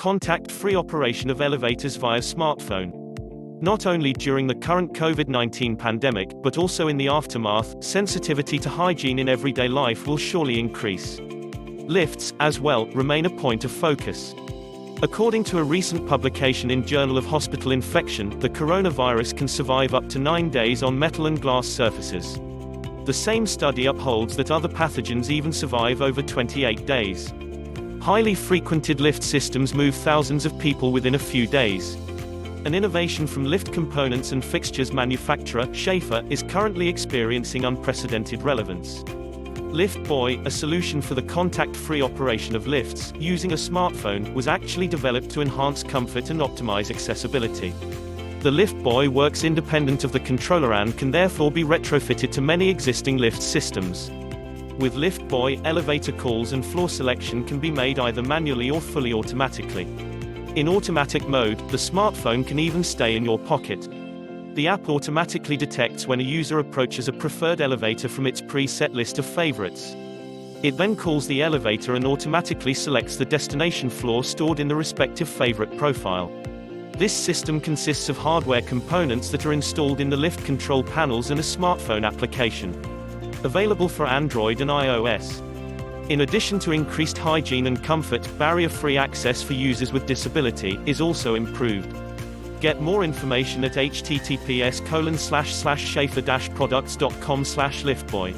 contact-free operation of elevators via smartphone. Not only during the current COVID-19 pandemic, but also in the aftermath, sensitivity to hygiene in everyday life will surely increase. Lifts, as well, remain a point of focus. According to a recent publication in Journal of Hospital Infection, the coronavirus can survive up to 9 days on metal and glass surfaces. The same study upholds that other pathogens even survive over 28 days. Highly frequented lift systems move thousands of people within a few days. An innovation from lift components and fixtures manufacturer, Schaefer, is currently experiencing unprecedented relevance. LiftBoy, a solution for the contact-free operation of lifts, using a smartphone, was actually developed to enhance comfort and optimize accessibility. The LiftBoy works independent of the controller and can therefore be retrofitted to many existing lift systems. With LiftBoy, elevator calls and floor selection can be made either manually or fully automatically. In automatic mode, the smartphone can even stay in your pocket. The app automatically detects when a user approaches a preferred elevator from its preset list of favorites. It then calls the elevator and automatically selects the destination floor stored in the respective favorite profile. This system consists of hardware components that are installed in the lift control panels and a smartphone application. Available for Android and iOS. In addition to increased hygiene and comfort, barrier-free access for users with disability is also improved. Get more information at https://schaefer-products.com/liftboy.